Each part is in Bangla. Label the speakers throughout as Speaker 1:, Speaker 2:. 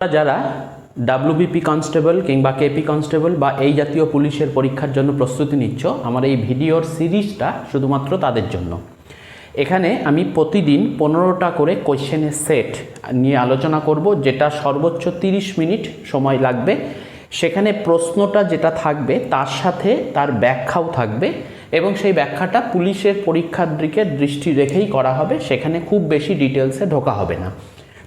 Speaker 1: যারা ডাব্লিউবিপি কনস্টেবল কিংবা কেপি কনস্টেবল বা এই জাতীয় পুলিশের পরীক্ষার জন্য প্রস্তুতি নিচ্ছ, আমার এই ভিডিওর সিরিজটা শুধুমাত্র তাদের জন্য। এখানে আমি প্রতিদিন 15টা করে কোয়েশ্চেনের সেট নিয়ে আলোচনা করব, যেটা সর্বোচ্চ 30 মিনিট সময় লাগবে। সেখানে প্রশ্নটা যেটা থাকবে তার সাথে তার ব্যাখ্যাও থাকবে, এবং সেই ব্যাখ্যাটা পুলিশের পরীক্ষার দিকে দৃষ্টি রেখেই করা হবে। সেখানে খুব বেশি ডিটেলসে ঢোকা হবে না।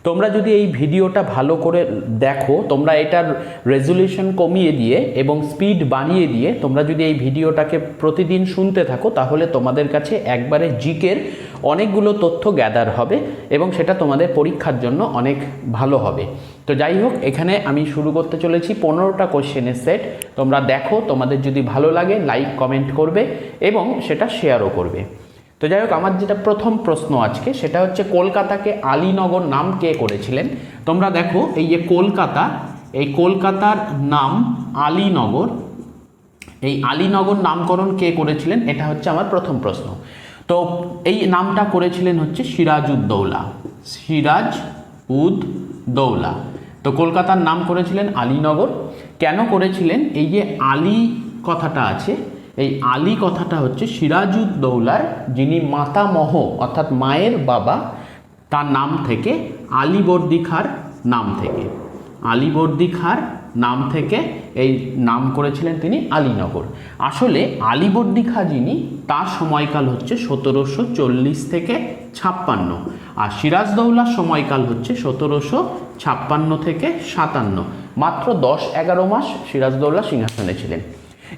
Speaker 1: তোমরা যদি এই ভিডিওটা ভালো করে দেখো, তোমরা এটার রেজুলেশন কমিয়ে দিয়ে এবং স্পিড বাড়িয়ে দিয়ে তোমরা যদি এই ভিডিওটাকে প্রতিদিন শুনতে থাকো, তাহলে তোমাদের কাছে একবারে জিকের অনেকগুলো তথ্য গ্যাদার হবে এবং সেটা তোমাদের পরীক্ষার জন্য অনেক ভালো হবে। তো যাই হোক, এখানে আমি শুরু করতে চলেছি 15টা কোশ্চেনের সেট। তোমরা দেখো, তোমাদের যদি ভালো লাগে লাইক কমেন্ট করবে এবং সেটা শেয়ারও করবে। তো যাই হোক, আমার যেটা প্রথম প্রশ্ন আজকে সেটা হচ্ছে, কলকাতাকে আলীনগর নাম কে করেছিলেন? তোমরা দেখো, এই যে কলকাতা, এই কলকাতার নাম আলীনগর, এই আলীনগর নামকরণ কে করেছিলেন? এটা হচ্ছে আমার প্রথম প্রশ্ন। তো এই নামটা করেছিলেন হচ্ছে সিরাজউদ্দৌলা, সিরাজউদ্দৌলা। তো কলকাতার নাম করেছিলেন আলীনগর। কেন করেছিলেন? এই যে আলী কথাটা আছে, এই আলী কথাটা হচ্ছে সিরাজউদ্দৌলার যিনি মাতামহ অর্থাৎ মায়ের বাবা, তার নাম থেকে, আলীবর্দী খাঁর নাম থেকে, আলীবর্দী খাঁর নাম থেকে এই নাম করেছিলেন তিনি আলীনগর। আসলে আলীবর্দী খাঁ যিনি, তার সময়কাল হচ্ছে 1740 থেকে 56, আর সিরাজদৌলার সময়কাল হচ্ছে 1756 থেকে 57। মাত্র 10-11 মাস সিরাজদৌলা সিংহাসনে ছিলেন।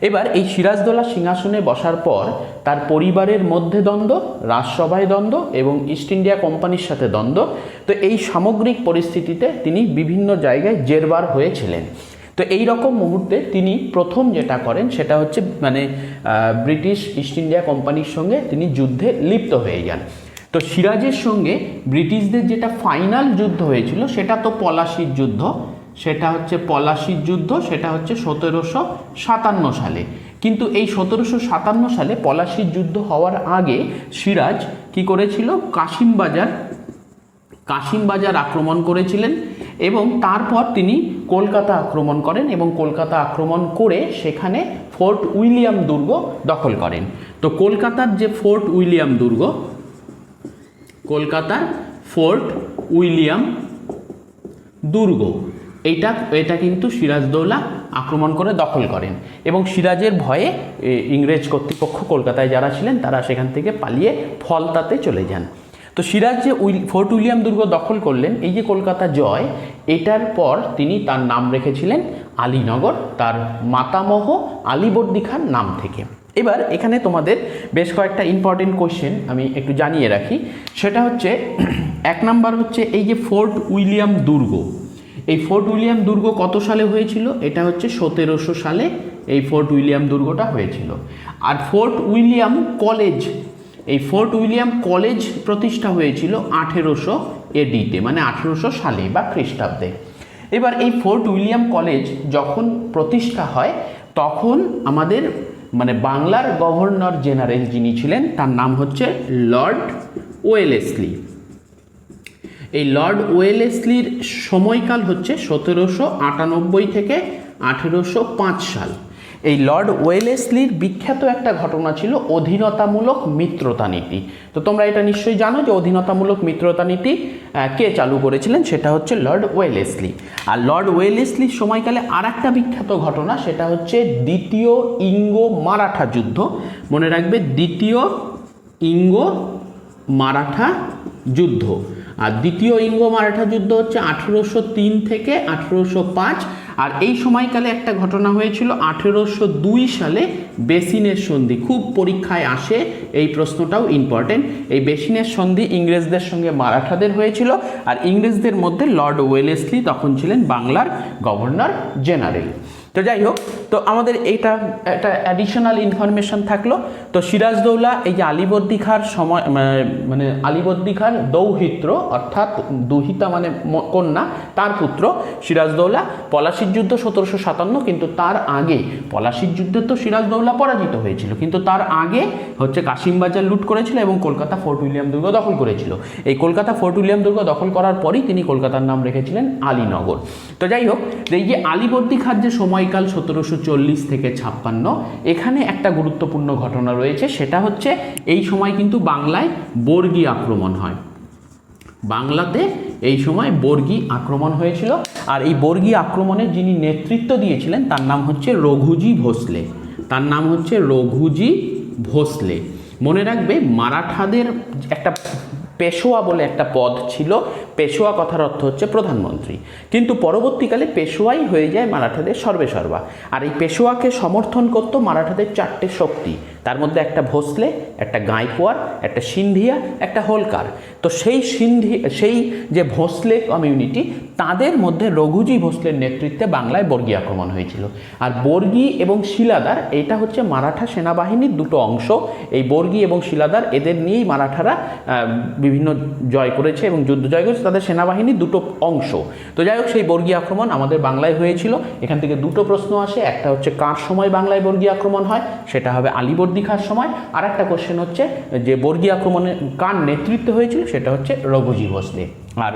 Speaker 1: এবার এই সিরাজদৌলা সিংহাসনে বসার পর তার পরিবারের মধ্যে দ্বন্দ্ব, রাজসভায় দ্বন্দ্ব এবং ইস্ট ইন্ডিয়া কোম্পানির সাথে দ্বন্দ্ব। তো এই সামগ্রিক পরিস্থিতিতে তিনি বিভিন্ন জায়গায় জেরবার হয়েছিলেন। তো এই রকম মুহূর্তে তিনি প্রথম যেটা করেন সেটা হচ্ছে ব্রিটিশ ইস্ট ইন্ডিয়া কোম্পানির সঙ্গে তিনি যুদ্ধে লিপ্ত হয়ে যান। তো সিরাজের সঙ্গে ব্রিটিশদের যেটা ফাইনাল যুদ্ধ হয়েছিল সেটা তো পলাশির যুদ্ধ, সেটা হচ্ছে পলাশির যুদ্ধ, সেটা হচ্ছে 1757 সালে। কিন্তু এই 1757 সালে পলাশির যুদ্ধ হওয়ার আগে সিরাজ কি করেছিল? কাশিমবাজার আক্রমণ করেছিলেন এবং তারপর তিনি কলকাতা আক্রমণ করেন এবং কলকাতা আক্রমণ করে সেখানে ফোর্ট উইলিয়াম দুর্গ দখল করেন। তো কলকাতার যে ফোর্ট উইলিয়াম দুর্গ, কলকাতার ফোর্ট উইলিয়াম দুর্গ, এটা কিন্তু সিরাজদৌলা আক্রমণ করে দখল করেন এবং সিরাজের ভয়ে ইংরেজ কর্তৃপক্ষ কলকাতায় যারা ছিলেন তারা সেখান থেকে পালিয়ে ফলতাতে চলে যান। তো সিরাজ যে ফোর্ট উইলিয়াম দুর্গ দখল করলেন, এই যে কলকাতা জয়, এটার পর তিনি তার নাম রেখেছিলেন আলীনগর, তার মাতামহ আলীবর্দী খাঁর নাম থেকে। এবার এখানে তোমাদের বেশ কয়েকটা ইম্পর্টেন্ট কোশ্চেন আমি একটু জানিয়ে রাখি। সেটা হচ্ছে, 1 নাম্বার হচ্ছে এই যে ফোর্ট উইলিয়াম দুর্গ, এই ফোর্ট উইলিয়াম দুর্গ কত সালে হয়েছিল? এটা হচ্ছে 1700 সালে এই ফোর্ট উইলিয়াম দুর্গটা হয়েছিল। আর ফোর্ট উইলিয়াম কলেজ, এই ফোর্ট উইলিয়াম কলেজ প্রতিষ্ঠা হয়েছিল 1800 AD-তে, মানে 1800 সালে বা খ্রিস্টাব্দে। এবার এই ফোর্ট উইলিয়াম কলেজ যখন প্রতিষ্ঠা হয় তখন আমাদের বাংলার গভর্নর জেনারেল যিনি ছিলেন তার নাম হচ্ছে লর্ড ওয়েলেসলি। এই লর্ড ওয়েলেসলির সময়কাল হচ্ছে 1798 থেকে 1805 সাল। এই লর্ড ওয়েলেসলির বিখ্যাত একটা ঘটনা ছিল অধীনতামূলক মিত্রতা নীতি। তো তোমরা এটা নিশ্চয়ই জানো যে অধীনতামূলক মিত্রতা নীতি কে চালু করেছিলেন? সেটা হচ্ছে লর্ড ওয়েলেসলি। আর লর্ড ওয়েলেসলির সময়কালে আর একটা বিখ্যাত ঘটনা, সেটা হচ্ছে দ্বিতীয় ইঙ্গো মারাঠা যুদ্ধ। মনে রাখবে, দ্বিতীয় ইঙ্গো মারাঠা যুদ্ধ। আর দ্বিতীয় ইঙ্গো মারাঠা যুদ্ধ হচ্ছে 1803 থেকে 1805। আর এই সময়কালে একটা ঘটনা হয়েছিল 1802 সালে, বেসিনের সন্ধি। খুব পরীক্ষায় আসে এই প্রশ্নটাও ইম্পর্টেন্ট। এই বেসিনের সন্ধি ইংরেজদের সঙ্গে মারাঠাদের হয়েছিল, আর ইংরেজদের মধ্যে লর্ড ওয়েলেসলি তখন ছিলেন বাংলার গভর্নর জেনারেল। তো যাই হোক, তো আমাদের এইটা একটা অ্যাডিশনাল ইনফরমেশন থাকলো। তো সিরাজদৌল্লা এই যে আলীবর্দী খাঁর সময় মানে আলীবর্দী খাঁর দৌহিত্র অর্থাৎ দুহিতা মানে কন্যা, তার পুত্র সিরাজদৌল্লা পলাশির যুদ্ধ 1757, কিন্তু তার আগে পলাশির যুদ্ধে তো সিরাজদৌল্লা পরাজিত হয়েছিল, কিন্তু তার আগে হচ্ছে কাশিমবাজার লুট করেছিল এবং কলকাতা ফোর্ট উইলিয়াম দুর্গ দখল করেছিল। এই কলকাতা ফোর্ট উইলিয়াম দুর্গ দখল করার পরই তিনি কলকাতার নাম রেখেছিলেন আলীনগর। তো যাই হোক, এই যে আলীবর্দী খাঁর যে সময়কাল 1740 থেকে 56, এখানে একটা গুরুত্বপূর্ণ ঘটনা রয়েছে, সেটা হচ্ছে এই সময় কিন্তু বাংলায় বর্গী আক্রমণ হয়। বাংলাতে এই সময় বর্গী আক্রমণ হয়েছিল, আর এই বর্গী আক্রমণের যিনি নেতৃত্ব দিয়েছিলেন তার নাম হচ্ছে রঘুজি ভোসলে। তার নাম হচ্ছে রঘুজি ভোসলে। মনে রাখবে, মারাঠাদের একটা পেশোয়া বলে একটা পদ ছিল। পেশোয়া কথার অর্থ হচ্ছে প্রধানমন্ত্রী, কিন্তু পরবর্তীকালে পেশোয়াই হয়ে যায় মারাঠাদের সর্বেসর্বা। আর এই পেশোয়াকে সমর্থন করত মারাঠাদের 4টে শক্তি, তার মধ্যে একটা ভোসলে, একটা গায়কোয়াড়, একটা সিন্ধিয়া, একটা হোলকার। তো সেই যে ভোসলে কমিউনিটি, তাদের মধ্যে রঘুজি ভোসলের নেতৃত্বে বাংলায় বর্গী আক্রমণ হয়েছিল। আর বর্গী এবং শিলাদার, এটা হচ্ছে মারাঠা সেনাবাহিনীর দুটো অংশ। এই বর্গী এবং শিলাদার, এদের নিয়েই মারাঠারা বিভিন্ন জয় করেছে এবং যুদ্ধ জয় করেছে, তাদের সেনাবাহিনীর দুটো অংশ। তো যাই হোক, সেই বর্গী আক্রমণ আমাদের বাংলায় হয়েছিল। এখান থেকে দুটো প্রশ্ন আসে, একটা হচ্ছে কার সময় বাংলায় বর্গী আক্রমণ হয়, সেটা হবে আলীবর্দী খাঁর সময়। আর একটা কোশ্চেন হচ্ছে যে বর্গী আক্রমণে কার নেতৃত্বে হয়েছিল, সেটা হচ্ছে রঘুজি ভোসলে। আর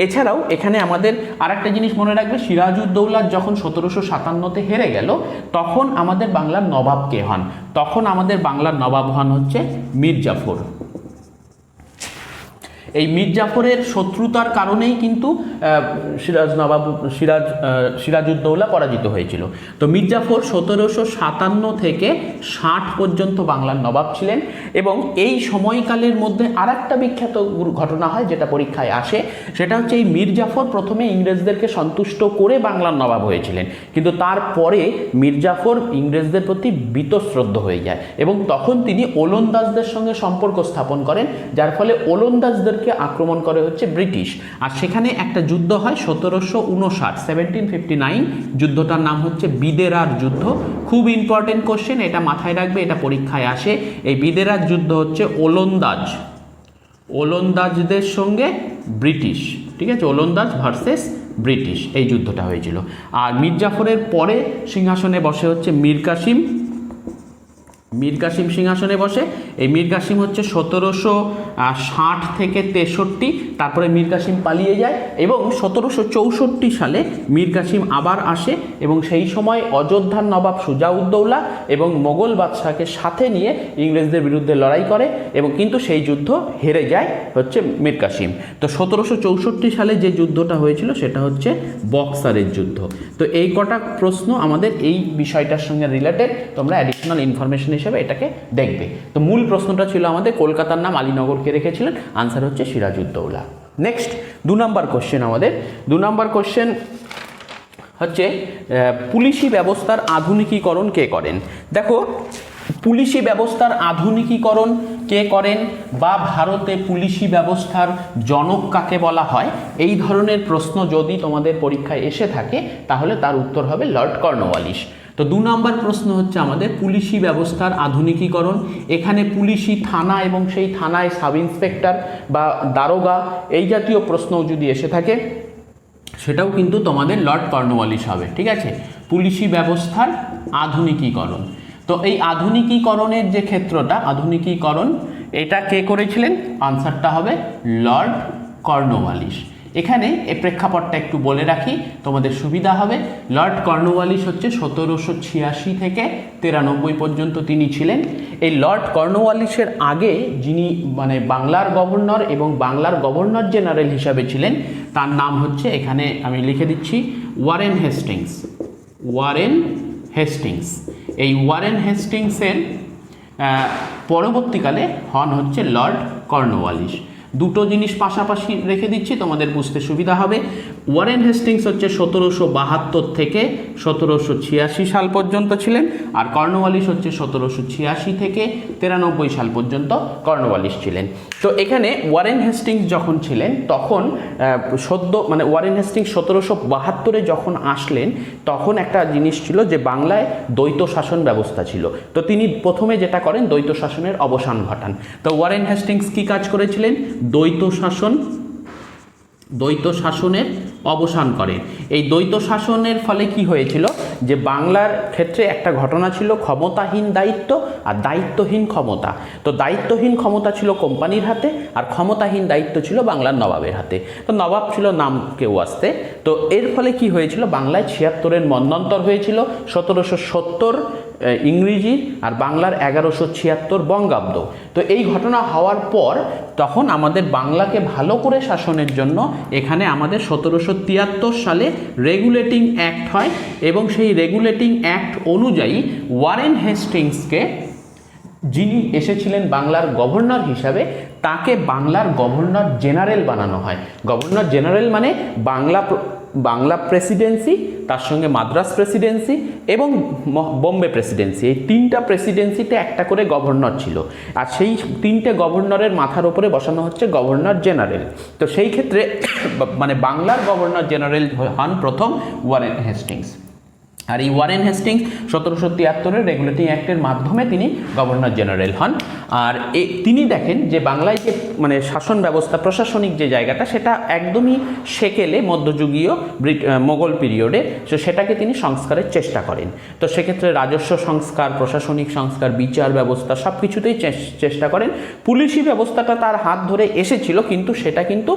Speaker 1: এছাড়াও এখানে আমাদের আর একটা জিনিস মনে রাখবে, সিরাজউদ্দৌলা যখন 1757-তে হেরে গেল, তখন আমাদের বাংলার নবাব কে হন? তখন আমাদের বাংলার নবাব হন হচ্ছে মীর জাফর। এই মীর জাফরের শত্রুতার কারণেই কিন্তু সিরাজউদ্দৌলা পরাজিত হয়েছিল। তো মীর জাফর 1757 থেকে 60 পর্যন্ত বাংলার নবাব ছিলেন। এবং এই সময়কালের মধ্যে আর একটা বিখ্যাত ঘটনা হয়, যেটা পরীক্ষায় আসে, সেটা হচ্ছে এই মীর জাফর প্রথমে ইংরেজদেরকে সন্তুষ্ট করে বাংলার নবাব হয়েছিলেন, কিন্তু তারপরে মীর জাফর ইংরেজদের প্রতি বীতশ্রদ্ধ হয়ে যায় এবং তখন তিনি ওলন্দাজদের সঙ্গে সম্পর্ক স্থাপন করেন, যার ফলে ওলন্দাজদেরকে আক্রমণ করে হচ্ছে ব্রিটিশ। আর সেখানে একটা যুদ্ধ হয় 1759 যুদ্ধটার নাম হচ্ছে বিদেরার যুদ্ধ। খুব ইম্পর্টেন্ট কোশ্চেন, এটা মাথায় রাখবে, এটা পরীক্ষায় আসে। এই বিদেরার যুদ্ধ হচ্ছে ওলন্দাজদের সঙ্গে ব্রিটিশ, ঠিক আছে, ওলন্দাজ ভার্সেস ব্রিটিশ, এই যুদ্ধটা হয়েছিল। আর মীর জাফরের পরে সিংহাসনে বসে হচ্ছে মীর কাসিম সিংহাসনে বসে। এই মীর কাসিম হচ্ছে 1760 থেকে 63, তারপরে মীর কাসিম পালিয়ে যায় এবং 1764 সালে মীর কাসিম আবার আসে এবং সেই সময় অযোধ্যার নবাব সুজাউদ্দৌলা এবং মোগল বাদশাহকে সাথে নিয়ে ইংরেজদের বিরুদ্ধে লড়াই করে এবং কিন্তু সেই যুদ্ধ হেরে যায় হচ্ছে মীর কাসিম। তো 1764 সালে যে যুদ্ধটা হয়েছিল সেটা হচ্ছে বক্সারের যুদ্ধ। তো এই কটা প্রশ্ন আমাদের এই বিষয়টার সঙ্গে রিলেটেড, তোমরা অ্যাডিশনাল ইনফরমেশন হিসেবে এটাকে দেখবে। তো মূল প্রশ্নটা ছিল আমাদের কলকাতার নাম আলীনগরকে রেখেছিলেন, আনসার হচ্ছে সিরাজউদ্দৌলা। নেক্সট 2 নম্বর কোশ্চেন, আমাদের 2 নম্বর কোশ্চেন হচ্ছে পুলিশি ব্যবস্থার আধুনিকীকরণ কে করেন? দেখো, পুলিশি ব্যবস্থার আধুনিকীকরণ কে করেন বা ভারতে পুলিশি ব্যবস্থার জনক কাকে বলা হয়, এই ধরনের প্রশ্ন যদি তোমাদের পরীক্ষায় এসে থাকে তাহলে তার উত্তর হবে লর্ড কর্নওয়ালিস। তো 2 নম্বর প্রশ্ন হচ্ছে আমাদের পুলিশি ব্যবস্থার আধুনিকীকরণ। এখানে পুলিশি থানা এবং সেই থানায় সাব ইন্সপেক্টর বা দারোগা এই জাতীয় প্রশ্নও যদি এসে থাকে সেটাও কিন্তু তোমাদের লর্ড কর্নওয়ালিস হবে, ঠিক আছে। পুলিশি ব্যবস্থার আধুনিকীকরণ, তো এই আধুনিকীকরণের যে ক্ষেত্রটা, আধুনিকীকরণ এটা কে করেছিলেন? আনসারটা হবে লর্ড কর্নওয়ালিস। এখানে এই প্রেক্ষাপটটা একটু বলে রাখি, তোমাদের সুবিধা হবে। লর্ড কর্নওয়ালিস হচ্ছে 1786 থেকে 93 পর্যন্ত তিনি ছিলেন। এই লর্ড কর্নওয়ালিসের আগে যিনি মানে বাংলার গভর্নর এবং বাংলার গভর্নর জেনারেল হিসাবে ছিলেন, তার নাম হচ্ছে, এখানে আমি লিখে দিচ্ছি, ওয়ারেন হেস্টিংস। এই ওয়ারেন হেস্টিংসের পরবর্তীকালে হন হচ্ছে লর্ড কর্নওয়ালিস। দুটো জিনিস পাশাপাশি রেখে দিচ্ছি, তোমাদের বুঝতে সুবিধা হবে। ওয়ারেন হেস্টিংস হচ্ছে 1772 থেকে 1786 সাল পর্যন্ত ছিলেন, আর কর্নওয়ালিস হচ্ছে 1786 থেকে 93 সাল পর্যন্ত কর্নওয়ালিস ছিলেন। তো এখানে ওয়ারেন হেস্টিংস যখন ছিলেন তখন মানে ওয়ারেন হেস্টিংস 1772-এ যখন আসলেন তখন একটা জিনিস ছিল যে বাংলায় দ্বৈত শাসন ব্যবস্থা ছিল। তো তিনি প্রথমে যেটা করেন দ্বৈত শাসনের অবসান ঘটান। তো ওয়ারেন হেস্টিংস কি কাজ করেছিলেন? দ্বৈত শাসনের অবসান করে। এই দ্বৈত শাসনের ফলে কি হয়েছিল যে বাংলার ক্ষেত্রে একটা ঘটনা ছিল ক্ষমতাহীন দায়িত্ব আর দায়িত্বহীন ক্ষমতা। তো দায়িত্বহীন ক্ষমতা ছিল কোম্পানির হাতে আর ক্ষমতাহীন দায়িত্ব ছিল বাংলার নবাবের হাতে। তো নবাব ছিল নাম কেউ আসতে। তো এর ফলে কি হয়েছিল বাংলায় 76-এর মন্বন্তর হয়েছিল, 1770 ইংরেজি আর বাংলার 1176 বঙ্গাব্দ। তো এই ঘটনা হওয়ার পর তখন আমাদের বাংলাকে ভালো করে শাসনের জন্য এখানে আমাদের 1773 সালে রেগুলেটিং অ্যাক্ট হয় এবং সেই রেগুলেটিং অ্যাক্ট অনুযায়ী ওয়ারেন হেস্টিংসকে, যিনি এসেছিলেন বাংলার গভর্নর হিসাবে, তাকে বাংলার গভর্নর জেনারেল বানানো হয়। গভর্নর জেনারেল মানে বাংলা প্রেসিডেন্সি, তার সঙ্গে মাদ্রাস প্রেসিডেন্সি এবং বোম্বে প্রেসিডেন্সি, এই তিনটা প্রেসিডেন্সিতে একটা করে গভর্নর ছিল। আর সেই তিনটে গভর্নরের মাথার উপরে বসানো হচ্ছে গভর্নর জেনারেল। তো সেই ক্ষেত্রে মানে বাংলার গভর্নর জেনারেল হন প্রথম ওয়ারেন হেস্টিংস। আর এই ওয়ারেন হেস্টিংস 1773-এর রেগুলেটিং অ্যাক্টের মাধ্যমে তিনি গভর্নর জেনারেল হন। আর তিনি দেখেন যে বাংলায় যে মানে শাসন ব্যবস্থা, প্রশাসনিক যে জায়গাটা, সেটা একদমই সেকেলে মধ্যযুগীয় মোগল পিরিয়ডে, তো সেটাকে তিনি সংস্কারের চেষ্টা করেন। তো সেক্ষেত্রে রাজস্ব সংস্কার, প্রশাসনিক সংস্কার, বিচার ব্যবস্থা সব কিছুতেই চেষ্টা করেন। পুলিশি ব্যবস্থাটা তার হাত ধরে এসেছিল, কিন্তু সেটা কিন্তু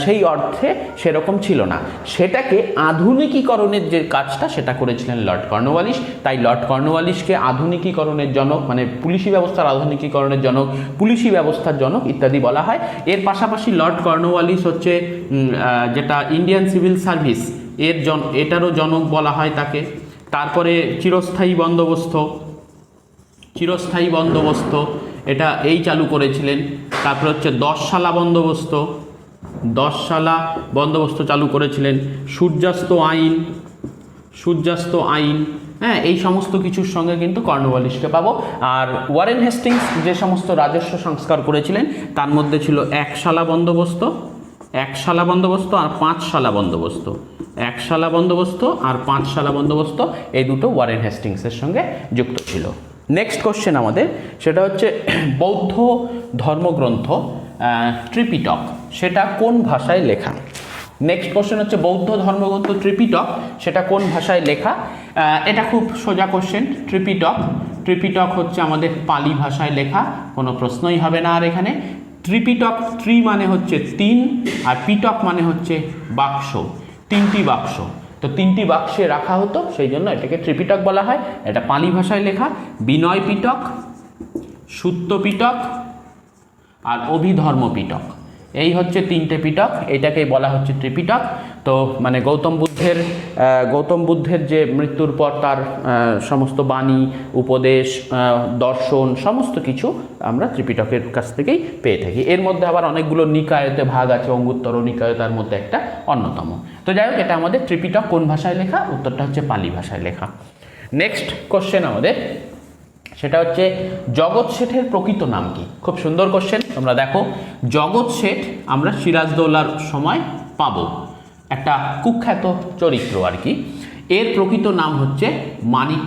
Speaker 1: সেই অর্থে সেরকম ছিল না। সেটাকে আধুনিকীকরণের যে কাজটা সেটা করেছিলেন লর্ড কর্নওয়ালিস। তাই লর্ড কর্নওয়ালিসকে আধুনিকীকরণের জনক, মানে পুলিশি ব্যবস্থার আধুনিকীকরণের জনক, পুলিশি ব্যবস্থার জনক ইত্যাদি বলা হয়। এর পাশাপাশি লর্ড কর্নওয়ালিস হচ্ছে যেটা ইন্ডিয়ান সিভিল সার্ভিস এটারও জনক বলা হয় তাকে। তারপরে চিরস্থায়ী বন্দোবস্ত এটা এই চালু করেছিলেন। তারপরে হচ্ছে 10 সালা বন্দোবস্ত চালু করেছিলেন। সূর্যাস্ত আইন, হ্যাঁ, এই সমস্ত কিছুর সঙ্গে কিন্তু কর্নওয়ালিসকে পাবো। আর ওয়ারেন হেস্টিংস যে সমস্ত রাজস্ব সংস্কার করেছিলেন তার মধ্যে ছিল 1 সালা বন্দোবস্ত আর 5 সালা বন্দোবস্ত। 1 সালা বন্দোবস্ত আর 5 সালা বন্দোবস্ত, এই দুটো ওয়ারেন হেস্টিংসের সঙ্গে যুক্ত ছিল। নেক্সট কোশ্চেন আমাদের সেটা হচ্ছে বৌদ্ধ ধর্মগ্রন্থ ত্রিপিটক সেটা কোন ভাষায় লেখা। নেক্সট কোশ্চেন হচ্ছে বৌদ্ধ ধর্মগ্রন্থ ত্রিপিটক সেটা কোন ভাষায় লেখা। এটা খুব সোজা কোশ্চেন। ত্রিপিটক হচ্ছে আমাদের পালি ভাষায় লেখা, কোনো প্রশ্নই হবে না। আর এখানে ত্রিপিটক, ত্রি মানে হচ্ছে 3 আর পিটক মানে হচ্ছে বাক্স, 3টি বাক্স। তো 3টি বাক্সে রাখা হতো, সেই জন্য এটাকে ত্রিপিটক বলা হয়। এটা পালি ভাষায় লেখা। বিনয় পিটক, সুত্ত পিটক আর অভিধর্ম পিটক, এই হচ্ছে 3টে পিটক, এটাকে বলা হচ্ছে ত্রিপিটক। তো মানে গৌতম বুদ্ধের যে মৃত্যুর পর তার সমস্ত বাণী, উপদেশ, দর্শন সমস্ত কিছু আমরা ত্রিপিটকের কাছ থেকেই পেয়ে থাকি। এর মধ্যে আবার অনেকগুলো নিকায়তে ভাগ আছে, অঙ্গুত্তর নিকায় তার মধ্যে একটা অন্যতম। তো যাই হোক, এটা আমাদের ত্রিপিটক কোন ভাষায় লেখা, উত্তরটা হচ্ছে পালি ভাষায় লেখা। নেক্সট কোশ্চেন আমাদের সেটা হচ্ছে জগৎ শেঠের প্রকৃত নাম কি। খুব সুন্দর কোশ্চেন, তোমরা দেখো। জগৎ শেঠ আমরা সিরাজদৌলার সময় পাবো, একটা কুখ্যাত চরিত্র আর কি। এর প্রকৃত নাম হচ্ছে মানিক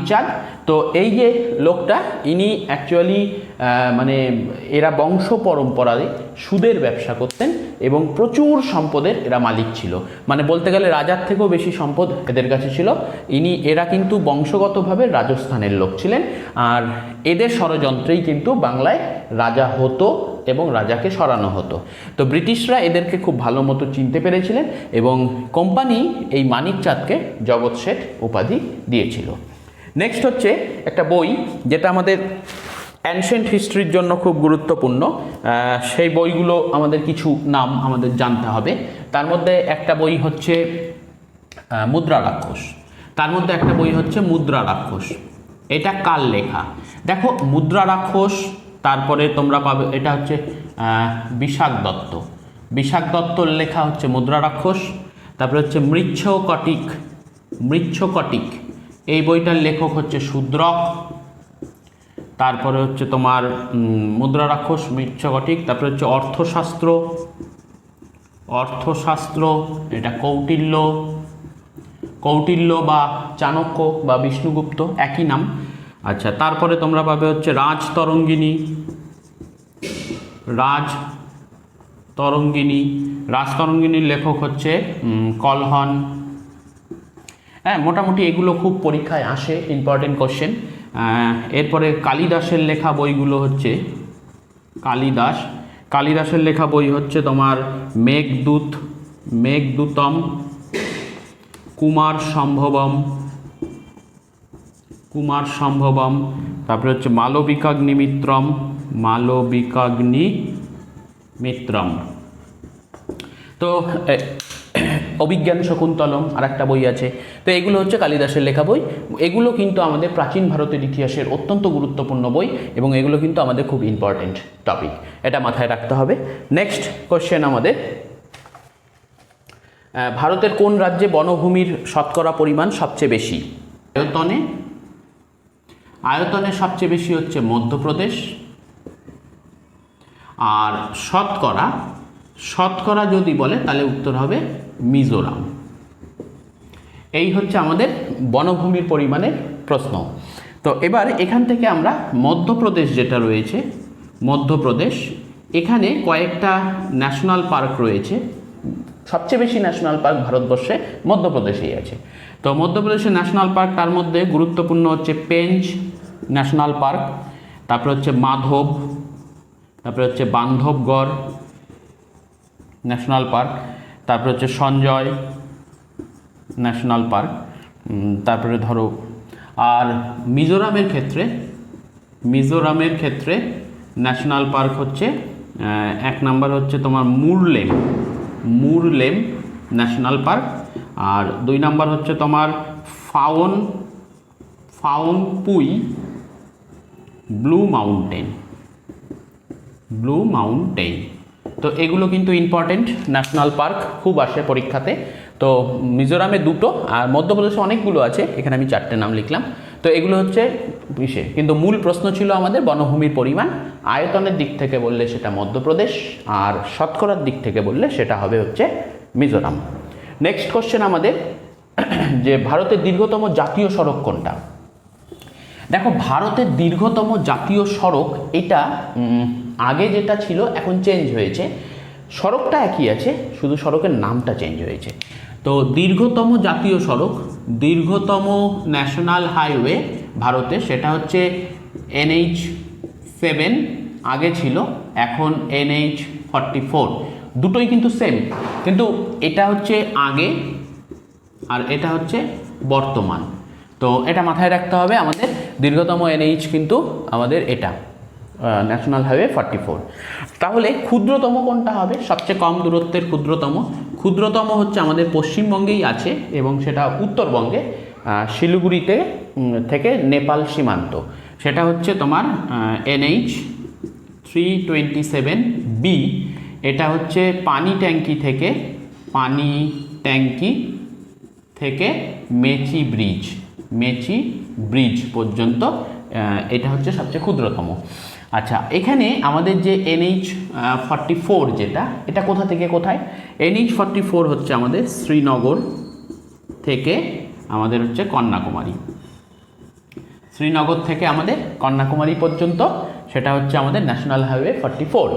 Speaker 1: চাঁদ। তো এই যে লোকটা, ইনি অ্যাকচুয়ালি মানে এরা বংশ পরম্পরায় সুদের ব্যবসা করতেন এবং প্রচুর সম্পদের এরা মালিক ছিল। মানে বলতে গেলে রাজার থেকেও বেশি সম্পদ এদের কাছে ছিল। এরা কিন্তু বংশগতভাবে রাজস্থানের লোক ছিলেন। আর এদের ষড়যন্ত্রেই কিন্তু বাংলায় রাজা হতো এবং রাজাকে সরানো হতো। তো ব্রিটিশরা এদেরকে খুব ভালো মতো চিনতে পেরেছিলেন এবং কোম্পানি এই মানিক চাঁদকে জগৎ শেঠ উপাধি দিয়েছিল। নেক্সট হচ্ছে একটা বই যেটা আমাদের অ্যানশিয়েন্ট হিস্ট্রির জন্য খুব গুরুত্বপূর্ণ। সেই বইগুলো আমাদের কিছু নাম আমাদের জানতে হবে। তার মধ্যে একটা বই হচ্ছে মুদ্রা রাক্ষস। এটা কার লেখা? দেখো, মুদ্রা রাক্ষস, তারপরে তোমরা পাবে এটা হচ্ছে বিশাখ দত্ত। বিশাখ দত্তর লেখা হচ্ছে মুদ্রা রাক্ষস। তারপরে হচ্ছে মৃচ্ছকটিক, এই বইটার লেখক হচ্ছে শূদ্রক। তারপরে হচ্ছে তোমার মুদ্রা রাক্ষস, মৃচ্ছকটিক। তারপরে হচ্ছে অর্থশাস্ত্র, এটা কৌটিল্য বা চাণক্য বা বিষ্ণুগুপ্ত, একই নাম। আচ্ছা, তারপরে তোমরা পাবে হচ্ছে রাজতরঙ্গিনীর লেখক হচ্ছে কলহন। হ্যাঁ, মোটামুটি এগুলো খুব পরীক্ষায় আসে, ইম্পর্টেন্ট কোশ্চেন। এরপরে কালিদাসের লেখা বইগুলো হচ্ছে কালিদাসের লেখা বই হচ্ছে তোমার মেঘদূতম, কুমার সম্ভবম, তারপরে হচ্ছে মালবিকাগ্নিমিত্রম। তো অভিজ্ঞান শকুন্তলম আর একটা বই আছে। তো এগুলো হচ্ছে কালিদাসের লেখা বই। এগুলো কিন্তু আমাদের প্রাচীন ভারতের ইতিহাসের অত্যন্ত গুরুত্বপূর্ণ বই এবং এগুলো কিন্তু আমাদের খুব ইম্পর্টেন্ট টপিক, এটা মাথায় রাখতে হবে। নেক্সট কোশ্চেন আমাদের, ভারতের কোন রাজ্যে বনভূমির শতকরা পরিমাণ সবচেয়ে বেশি? আয়তনে সবচেয়ে বেশি হচ্ছে মধ্যপ্রদেশ। আর শতকরা যদি বলে তাহলে উত্তর হবে মিজোরাম। এই হচ্ছে আমাদের বনভূমির পরিমাণের প্রশ্ন। তো এবার এখান থেকে আমরা মধ্যপ্রদেশ যেটা রয়েছে, এখানে কয়েকটা ন্যাশনাল পার্ক রয়েছে। সবচেয়ে বেশি ন্যাশনাল পার্ক ভারতবর্ষে মধ্যপ্রদেশেই আছে। তো মধ্যপ্রদেশের ন্যাশনাল পার্ক, তার মধ্যে গুরুত্বপূর্ণ হচ্ছে পেঞ্চ ন্যাশনাল পার্ক, তারপরে হচ্ছে মাধব, তারপরে হচ্ছে বান্ধবগড় ন্যাশনাল পার্ক, তারপরে হচ্ছে সঞ্জয় ন্যাশনাল পার্ক। তারপরে ধরো আর মিজোরামের ক্ষেত্রে ন্যাশনাল পার্ক হচ্ছে এক নাম্বার হচ্ছে তোমার মুরলেম ন্যাশনাল পার্ক, আর 2 নাম্বার হচ্ছে তোমার ফাউনপুই ব্লু মাউন্টেন। তো এগুলো কিন্তু ইম্পর্টেন্ট ন্যাশনাল পার্ক, খুব আসে পরীক্ষাতে। তো মিজোরামে 2টো আর মধ্যপ্রদেশে অনেকগুলো আছে, এখানে আমি 4টে নাম লিখলাম। তো এগুলো হচ্ছে বিশেষ, কিন্তু মূল প্রশ্ন ছিল আমাদের বনভূমির পরিমাণ। আয়তনের দিক থেকে বললে সেটা মধ্যপ্রদেশ, আর শতকরার দিক থেকে বললে সেটা হবে হচ্ছে মিজোরাম। নেক্সট কোশ্চেন আমাদের, যে ভারতের দীর্ঘতম জাতীয় সড়ক কোনটা? দেখো, ভারতের দীর্ঘতম জাতীয় সড়ক, এটা আগে যেটা ছিল এখন চেঞ্জ হয়েছে। সড়কটা একই আছে, শুধু সড়কের নামটা চেঞ্জ হয়েছে। তো দীর্ঘতম জাতীয় সড়ক, দীর্ঘতম ন্যাশনাল হাইওয়ে ভারতে, সেটা হচ্ছে NH7 আগে ছিল, এখন NH44। দুটোই কিন্তু সেম, কিন্তু এটা হচ্ছে আগে আর এটা হচ্ছে বর্তমান। তো এটা মাথায় রাখতে হবে আমাদের। দীর্ঘতম NH কিন্তু আমাদের এটা ন্যাশনাল হাইওয়ে 44। তাহলে ক্ষুদ্রতম কোনটা হবে? সবচেয়ে কম দূরত্বের ক্ষুদ্রতম হচ্ছে আমাদের পশ্চিমবঙ্গেই আছে, এবং সেটা উত্তরবঙ্গে শিলিগুড়িতে থেকে নেপাল সীমান্ত। সেটা হচ্ছে তোমার NH327B। এটা হচ্ছে পানি ট্যাঙ্কি থেকে মেচি ব্রিজ পর্যন্ত, এটা হচ্ছে সবচেয়ে ক্ষুদ্রতম। আচ্ছা, এখানে আমাদের যে NH44 যেটা, এটা কোথা থেকে কোথায়? NH44 হচ্ছে আমাদের শ্রীনগর থেকে আমাদের হচ্ছে কন্যাকুমারী, শ্রীনগর থেকে আমাদের কন্যাকুমারী পর্যন্ত, সেটা হচ্ছে আমাদের ন্যাশনাল হাইওয়ে 44।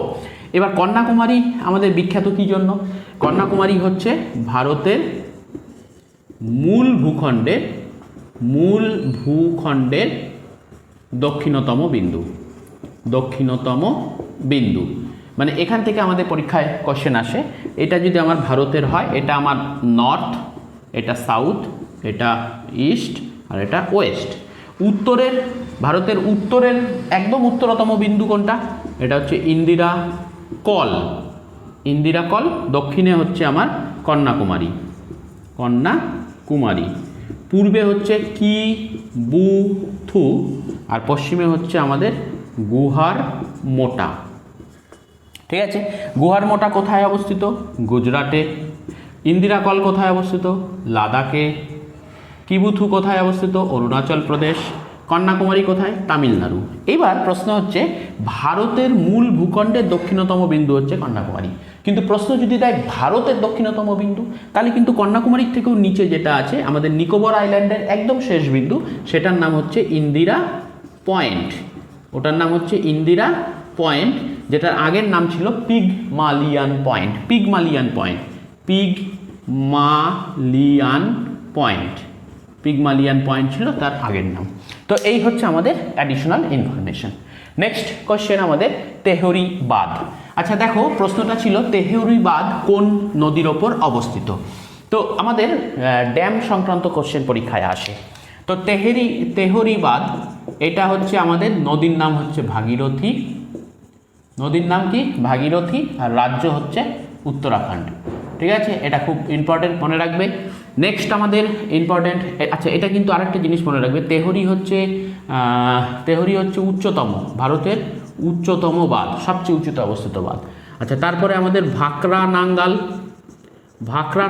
Speaker 1: এবার কন্যাকুমারী আমাদের বিখ্যাত কী জন্য? কন্যাকুমারী হচ্ছে ভারতের মূল ভূখণ্ডের দক্ষিণতম বিন্দু। মানে এখান থেকে আমাদের পরীক্ষায় কোশ্চেন আসে। এটা যদি আমার ভারতের হয়, এটা আমার নর্থ, এটা সাউথ, এটা ইস্ট, আর এটা ওয়েস্ট। ভারতের উত্তরের একদম উত্তরতম বিন্দু কোনটা? এটা হচ্ছে ইন্দিরা কল। দক্ষিণে হচ্ছে আমার কন্যাকুমারী। পূর্বে হচ্ছে কিবুথু, আর পশ্চিমে হচ্ছে আমাদের গুহার মোটা। ঠিক আছে। গুহারমোটা কোথায় অবস্থিত? গুজরাটে। ইন্দিরা কল কোথায় অবস্থিত? লাদাখে। কিবুথু কোথায় অবস্থিত? অরুণাচল প্রদেশ। কন্যাকুমারী কোথায়? তামিলনাড়ু। এবার প্রশ্ন হচ্ছে ভারতের মূল ভূখণ্ডের দক্ষিণতম বিন্দু হচ্ছে কন্যাকুমারী, কিন্তু প্রশ্ন যদি দেয় ভারতের দক্ষিণতম বিন্দু, তাহলে কিন্তু কন্যাকুমারীর থেকেও নিচে যেটা আছে আমাদের নিকোবর আইল্যান্ডের একদম শেষ বিন্দু, সেটার নাম হচ্ছে ইন্দিরা পয়েন্ট। ওটার নাম হচ্ছে ইন্দিরা পয়েন্ট, যেটার আগের নাম ছিল পিগমালিয়ান পয়েন্ট। পিগমালিয়ান পয়েন্ট, পিগমালিয়ান পয়েন্ট, পিগমালিয়ান পয়েন্ট ছিল তার আগের নাম। তো এই হচ্ছে আমাদের অ্যাডিশনাল ইনফরমেশন। নেক্সট কোশ্চেন আমাদের তেহরি বাঁধ। আচ্ছা দেখো, প্রশ্নটা ছিল তেহরি বাঁধ কোন নদীর ওপর অবস্থিত। তো আমাদের ড্যাম সংক্রান্ত কোশ্চেন পরীক্ষায় আসে। তো তেহরি বাঁধ এটা হচ্ছে আমাদের নদীর নাম হচ্ছে ভাগীরথী। নদীর নাম কি? ভাগীরথী। আর রাজ্য হচ্ছে উত্তরাখণ্ড। ঠিক আছে, এটা খুব ইম্পর্টেন্ট, মনে রাখবে। নেক্সট আমাদের ইম্পর্টেন্ট, আচ্ছা এটা কিন্তু আরেকটা জিনিস মনে রাখবে, তেহরি হচ্ছে উচ্চতম, ভারতের উচ্চতম বাঁধ, সবচেয়ে উঁচুতে অবস্থিত বাঁধ। আচ্ছা তারপরে আমাদের ভাকরা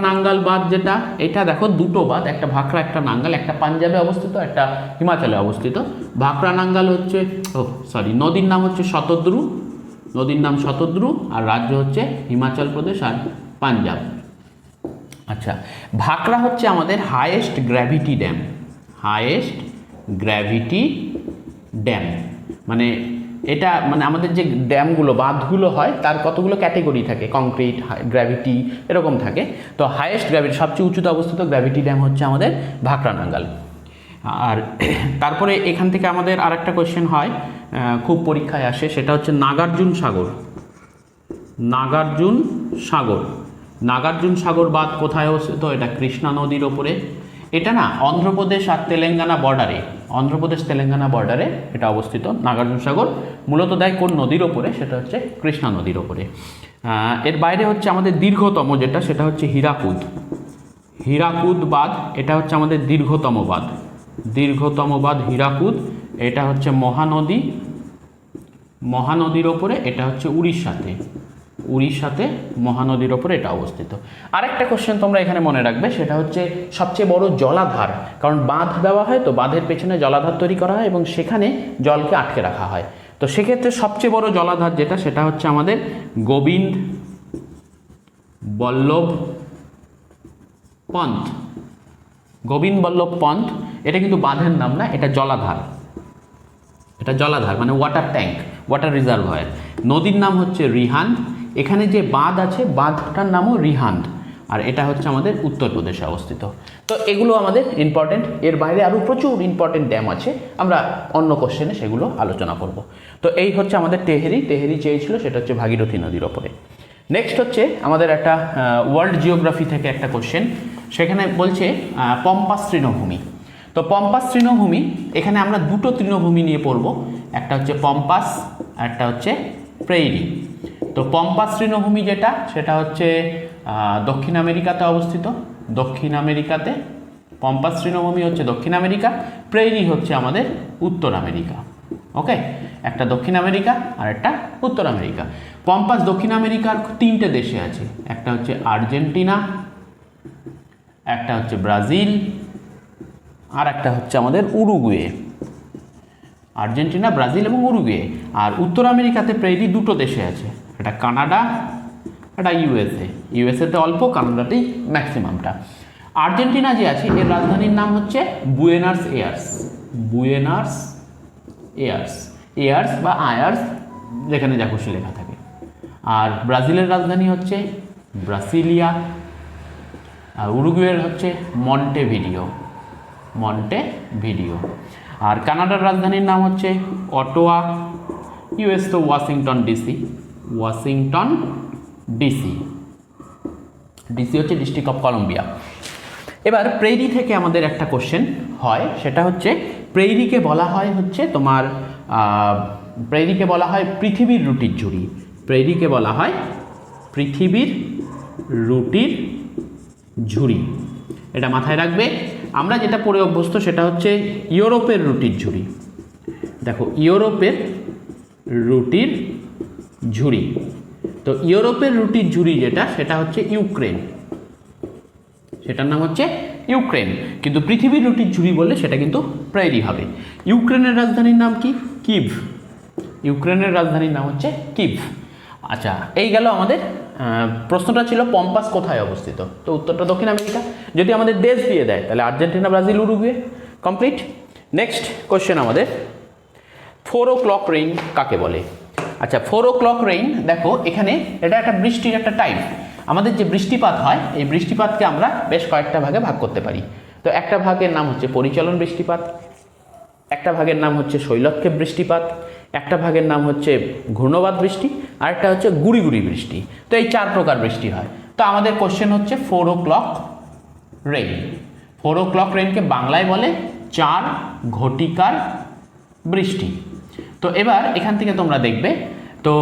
Speaker 1: নাঙ্গাল বাঁধ, যেটা এটা দেখো দুটো বাঁধ, একটা ভাকরা একটা নাঙ্গাল, একটা পাঞ্জাবে অবস্থিত, একটা হিমাচলে অবস্থিত। ভাকরা নাঙ্গাল হচ্ছে নদীর নাম হচ্ছে শতদ্রু, নদীর নাম শতদ্রু, আর রাজ্য হচ্ছে হিমাচল প্রদেশ আর পাঞ্জাব। আচ্ছা, ভাকরা হচ্ছে আমাদের highest gravity dam. Highest gravity dam মানে এটা মানে আমাদের যে ড্যামগুলো বাঁধগুলো হয় তার কতগুলো ক্যাটেগরি থাকে, কংক্রিট, গ্র্যাভিটি এরকম থাকে। তো হাইয়েস্ট গ্র্যাভিটি, সবচেয়ে উঁচুতে অবস্থিত গ্র্যাভিটি ড্যাম হচ্ছে আমাদের ভাকরা নাঙ্গাল। আর তারপরে এখান থেকে আমাদের আরেকটা কোয়েশ্চেন হয়, খুব পরীক্ষায় আসে, সেটা হচ্ছে নাগার্জুন সাগর। নাগার্জুন সাগর বাঁধ কোথায় অবস্থিত? এটা কৃষ্ণা নদীর ওপরে। এটা না অন্ধ্রপ্রদেশ আর তেলেঙ্গানা বর্ডারে, অন্ধ্রপ্রদেশ তেলেঙ্গানা বর্ডারে এটা অবস্থিত। নাগার্জুন সাগর মূলত দেয় কোন নদীর ওপরে? সেটা হচ্ছে কৃষ্ণা নদীর ওপরে। এর বাইরে হচ্ছে আমাদের দীর্ঘতম যেটা, সেটা হচ্ছে হীরাকুদ বাঁধ। এটা হচ্ছে আমাদের দীর্ঘতম বাঁধ হীরাকুদ। এটা হচ্ছে মহানদীর ওপরে, এটা হচ্ছে উড়িষ্যাতে মহানদীর ওপরে এটা অবস্থিত। আরেকটা কোশ্চেন তোমরা এখানে মনে রাখবে, সেটা হচ্ছে সবচেয়ে বড় জলাধার, কারণ বাঁধ দেওয়া হয় তো বাঁধের পেছনে জলাধার তৈরি করা হয় এবং সেখানে জলকে আটকে রাখা হয়। তো সেক্ষেত্রে সবচেয়ে বড় জলাধার যেটা, সেটা হচ্ছে আমাদের গোবিন্দ বল্লভ পন্থ। এটা কিন্তু বাঁধের নাম না, এটা জলাধার। মানে ওয়াটার ট্যাঙ্ক, ওয়াটার রিজার্ভয়ার। নদীর নাম হচ্ছে রিহান্দ। এখানে যে বাঁধ আছে বাঁধটার নামও রিহান্দ, আর এটা হচ্ছে আমাদের উত্তরপ্রদেশে অবস্থিত। তো এগুলো আমাদের ইম্পর্টেন্ট। এর বাইরে আরও প্রচুর ইম্পর্টেন্ট ড্যাম আছে, আমরা অন্য কোশ্চেনে সেগুলো আলোচনা করব। তো এই হচ্ছে আমাদের তেহরি চেয়েছিল, সেটা হচ্ছে ভাগীরথী নদীর ওপরে। নেক্সট হচ্ছে আমাদের একটা ওয়ার্ল্ড জিওগ্রাফি থেকে একটা কোশ্চেন, সেখানে বলছে পম্পাস তৃণভূমি। তো পম্পাস তৃণভূমি, এখানে আমরা দুটো তৃণভূমি নিয়ে পড়ব, একটা হচ্ছে পম্পাস, একটা হচ্ছে প্রেইরি। তো পম্পাস তৃণভূমি যেটা, সেটা হচ্ছে দক্ষিণ আমেরিকাতে অবস্থিত। পম্পাস তৃণভূমি হচ্ছে দক্ষিণ আমেরিকা, প্রেইরি হচ্ছে আমাদের উত্তর আমেরিকা। ওকে, একটা দক্ষিণ আমেরিকা আর একটা উত্তর আমেরিকা। পম্পাস দক্ষিণ আমেরিকার তিনটে দেশে আছে, একটা হচ্ছে আর্জেন্টিনা, একটা হচ্ছে ব্রাজিল, আর একটা হচ্ছে আমাদের উরুগুয়ে। আর্জেন্টিনা, ব্রাজিল এবং উরুগুয়ে। আর উত্তর আমেরিকাতে প্রেইরি দুটো দেশে আছে, এটা কানাডা, এটা ইউএসএতে অল্প, কানাডাতেই ম্যাক্সিমামটা। আর্জেন্টিনা যে আছে এর রাজধানীর নাম হচ্ছে বুয়েনার্স এয়ার্স বা আয়ার্স, যেখানে যা খুশি লেখা থাকে। আর ব্রাজিলের রাজধানী হচ্ছে ব্রাসিলিয়া, আর উরুগুয়ের হচ্ছে মন্টেভিডিও। আর কানাডার রাজধানীর নাম হচ্ছে অটোয়া। ইউএস তো ওয়াশিংটন ডিসি হচ্ছে ডিস্ট্রিক্ট অফ কলম্বিয়া। এবার প্রেইরি থেকে আমাদের একটা কোশ্চেন হয়, সেটা হচ্ছে প্রেইরিকে বলা হয় হচ্ছে তোমার পৃথিবীর রুটির ঝুড়ি। পৃথিবীর রুটির ঝুড়ি, এটা মাথায় রাখবে। আমরা যেটা পড়ে অভ্যস্ত সেটা হচ্ছে ইউরোপের রুটির ঝুড়ি। দেখো, ইউরোপের রুটির ঝুড়ি তো ইউরোপের রুটির ঝুড়ি যেটা, সেটা হচ্ছে ইউক্রেন, সেটার নাম হচ্ছে ইউক্রেন। কিন্তু পৃথিবীর রুটির ঝুড়ি বললে সেটা কিন্তু প্রেরি হবে। ইউক্রেনের রাজধানীর নাম কি? কিভ। ইউক্রেনের রাজধানীর নাম হচ্ছে কিভ। আচ্ছা, এই গেল আমাদের প্রশ্নটা ছিল পম্পাস কোথায় অবস্থিত, তো উত্তরটা দক্ষিণ আমেরিকা। যদি আমাদের দেশ দিয়ে দেয় তাহলে Argentina, Brazil, Uruguay. Complete. Next question আমাদের, 4 o'clock রেইন কাকে বলে? আচ্ছা, 4 o'clock রেইন, দেখো এখানে এটা একটা বৃষ্টির একটা টাইপ। আমাদের যে বৃষ্টিপাত হয়, এই বৃষ্টিপাতকে আমরা বেশ কয়েকটা ভাগে ভাগ করতে পারি। তো একটা ভাগের নাম হচ্ছে পরিচলন বৃষ্টিপাত, একটা ভাগের নাম হচ্ছে শৈলক্ষেপ বৃষ্টিপাত, একটা ভাগের নাম হচ্ছে ঘূর্ণবাত বৃষ্টি, আরেকটা হচ্ছে গুড়ি গুড়ি বৃষ্টি। তো এই 4 প্রকার বৃষ্টি হয়। তো আমাদের কোশ্চেন হচ্ছে 4 o'clock রেইন। 4 o'clock রেইনকে বাংলায় বলে 4 ঘটিকার বৃষ্টি। তো এবার এখান থেকে তোমরা দেখবে, তো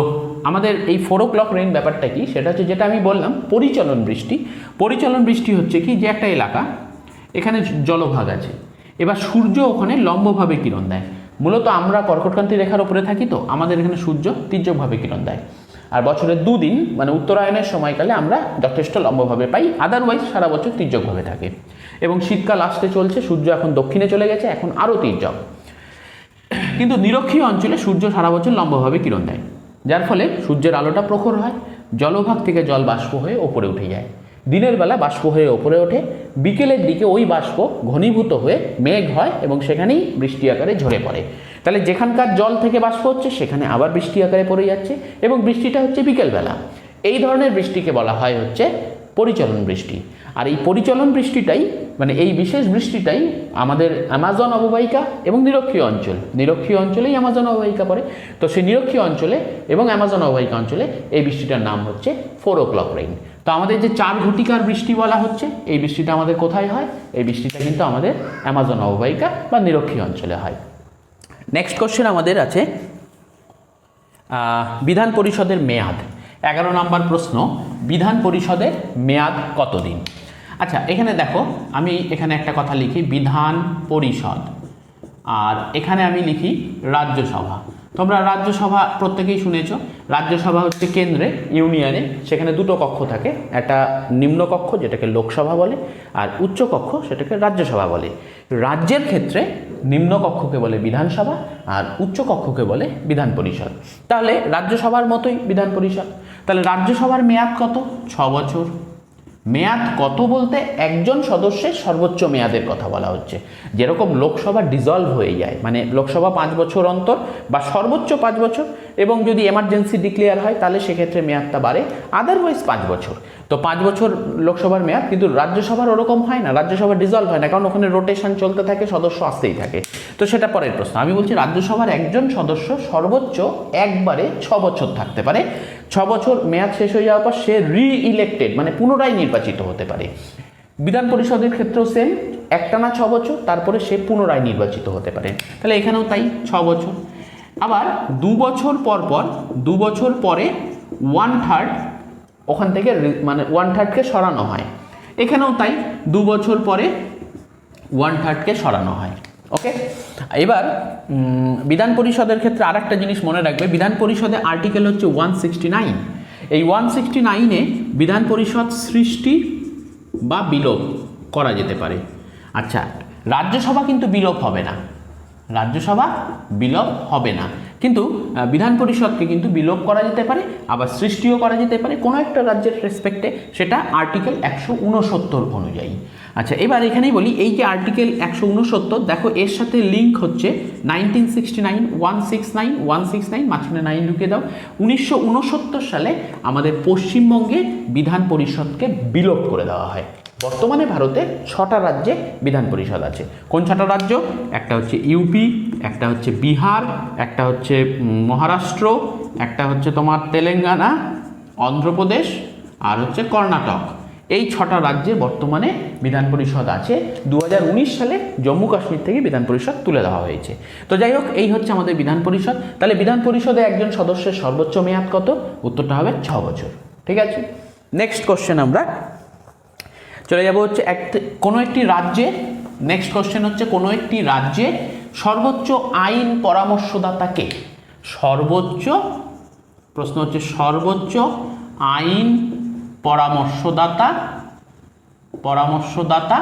Speaker 1: আমাদের এই 4 o'clock রেইন ব্যাপারটা কি, সেটা হচ্ছে যেটা আমি বললাম পরিচলন বৃষ্টি। পরিচলন বৃষ্টি হচ্ছে কি, যে একটা এলাকা, এখানে জলভাগ আছে, এবার সূর্য ওখানে লম্বভাবে কিরণ দেয়। মূলত আমরা কর্কটক্রান্তি রেখার উপরে থাকি, তো আমাদের এখানে সূর্য তির্যকভাবে কিরণ দেয়। আর বছরের 2 দিন মানে উত্তরায়ণের সময়কালে আমরা যথেষ্ট লম্বভাবে পাই, আদারওয়াইজ সারা বছর তির্যকভাবে থাকে। এবং শীতকাল আসতে চলছে, সূর্য এখন দক্ষিণে চলে গেছে, এখন আরও তির্যক। কিন্তু নিরক্ষীয় অঞ্চলে সূর্য সারা বছর লম্বভাবে কিরণ দেয়, যার ফলে সূর্যের আলোটা প্রখর হয়, জলভাগ থেকে জল বাষ্প হয়ে ওপরে উঠে যায়। দিনের বেলা বাষ্প হয়ে ওপরে ওঠে, বিকেলের দিকে ওই বাষ্প ঘনীভূত হয়ে মেঘ হয় এবং সেখানেই বৃষ্টি আকারে ঝরে পড়ে। তাহলে যেখানকার জল থেকে বাষ্প হচ্ছে সেখানে আবার বৃষ্টি আকারে পড়ে যাচ্ছে, এবং বৃষ্টিটা হচ্ছে বিকেলবেলা। এই ধরনের বৃষ্টিকে বলা হয় হচ্ছে পরিচলন বৃষ্টি। আর এই পরিচলন বৃষ্টিটাই মানে এই বিশেষ বৃষ্টিটাই আমাদের অ্যামাজন অববাহিকা এবং নিরক্ষীয় অঞ্চল, নিরক্ষীয় অঞ্চলেই অ্যামাজন অববাহিকা পড়ে। তো সেই নিরক্ষীয় অঞ্চলে এবং অ্যামাজন অববাহিকা অঞ্চলে এই বৃষ্টিটার নাম হচ্ছে 4 o'clock রেইন। তো আমাদের যে 4 ঘটিকার বৃষ্টি বলা হচ্ছে, এই বৃষ্টিটা আমাদের কোথায় হয়? এই বৃষ্টিটা কিন্তু আমাদের অ্যামাজন অববাহিকা বা নিরক্ষীয় অঞ্চলে হয়। নেক্সট কোশ্চেন আমাদের আছে বিধান পরিষদের মেয়াদ। 11 নম্বর প্রশ্ন, বিধান পরিষদের মেয়াদ কতদিন? আচ্ছা, এখানে দেখো আমি এখানে একটা কথা লিখি বিধান পরিষদ, আর এখানে আমি লিখি রাজ্যসভা। তোমরা রাজ্যসভা প্রত্যেকেই শুনেছ। রাজ্যসভা হচ্ছে কেন্দ্রে, ইউনিয়নে, সেখানে 2টো কক্ষ থাকে, একটা নিম্ন কক্ষ যেটাকে লোকসভা বলে, আর উচ্চ কক্ষ সেটাকে রাজ্যসভা বলে। রাজ্যের ক্ষেত্রে নিম্ন কক্ষকে বলে বিধানসভা আর উচ্চ কক্ষকে বলে বিধান পরিষদ। তাহলে রাজ্যসভার মতোই বিধান পরিষদ। তাহলে রাজ্যসভার মেয়াদ কত? 6 বছর। মেয়াদ কত বলতে একজন সদস্যের সর্বোচ্চ মেয়াদের কথা বলা হচ্ছে। যেরকম লোকসভা ডিজলভ হয়ে যায়, মানে লোকসভা 5 বছর অন্তর বা সর্বোচ্চ 5 বছর, এবং যদি এমার্জেন্সি ডিক্লেয়ার হয় তাহলে সেক্ষেত্রে মেয়াদটা বাড়ে, আদারওয়াইজ 5 বছর। তো 5 বছর লোকসভার মেয়াদ, কিন্তু রাজ্যসভার ওরকম হয় না, রাজ্যসভা ডিজলভ হয় না, কারণ ওখানে রোটেশন চলতে থাকে, সদস্য আসতেই থাকে। তো সেটা পরের প্রশ্ন। আমি বলছি রাজ্যসভার একজন সদস্য সর্বোচ্চ একবারে 6 বছর থাকতে পারে। 6 বছর মেয়াদ শেষ হয়ে যাওয়ার পর সে রি-ইলেক্টেড মানে পুনরায় নির্বাচিত হতে পারে। বিধান পরিষদের ক্ষেত্রেও সেম, একটানা 6 বছর, তারপরে সে পুনরায় নির্বাচিত হতে পারে। তাহলে এখানেও তাই 6 বছর। আবার 2 বছর পর পর 2 বছর পরে 1/3 ওখান থেকে মানে 1/3কে সরানো হয়। এখানেও তাই 2 বছর পরে 1/3কে সরানো হয়। ওকে, এবার বিধান পরিষদের ক্ষেত্রে আর একটা জিনিস মনে রাখবে, বিধান পরিষদে আর্টিকেল হচ্ছে 169। এই 169-এ বিধান পরিষদ সৃষ্টি বা বিলোপ করা যেতে পারে। আচ্ছা, রাজ্যসভা কিন্তু বিলোপ হবে না, রাজ্যসভা বিলোপ হবে না, কিন্তু বিধান পরিষদকে কিন্তু বিলোপ করা যেতে পারে, আবার সৃষ্টিও করা যেতে পারে কোনো একটা রাজ্যের রেসপেক্টে, সেটা আর্টিকেল 169 অনুযায়ী। আচ্ছা, এবার এখানেই বলি, এই যে আর্টিকেল 169, দেখো এর সাথে লিঙ্ক হচ্ছে 1969, 169, 169, মাঝখানে 9 ঢুকিয়ে দাও। 1969 সালে আমাদের পশ্চিমবঙ্গে বিধান পরিষদকে বিলোপ করে দেওয়া হয়। বর্তমানে ভারতে 6টা রাজ্যে বিধান পরিষদ আছে। কোন 6টা রাজ্য? একটা হচ্ছে ইউপি, একটা হচ্ছে বিহার, একটা হচ্ছে মহারাষ্ট্র, একটা হচ্ছে তোমার তেলেঙ্গানা, অন্ধ্রপ্রদেশ, আর হচ্ছে কর্ণাটক। এই 6টা রাজ্যে বর্তমানে বিধান পরিষদ আছে। 2019 সালে জম্মু কাশ্মীর থেকে বিধান পরিষদ তুলে দেওয়া হয়েছে। তো যাই হোক, এই হচ্ছে আমাদের বিধান পরিষদ। তাহলে বিধান পরিষদে একজন সদস্যের সর্বোচ্চ মেয়াদ কত? উত্তরটা হবে 6 বছর। ঠিক আছে, নেক্সট কোশ্চেন আমরা চলে যাব হচ্ছে কোনো একটি রাজ্যে। নেক্সট কোশ্চেন হচ্ছে কোনো একটি রাজ্যে সর্বোচ্চ আইন পরামর্শদাতাকে, সর্বোচ্চ প্রশ্ন হচ্ছে সর্বোচ্চ আইন পরামর্শদাতা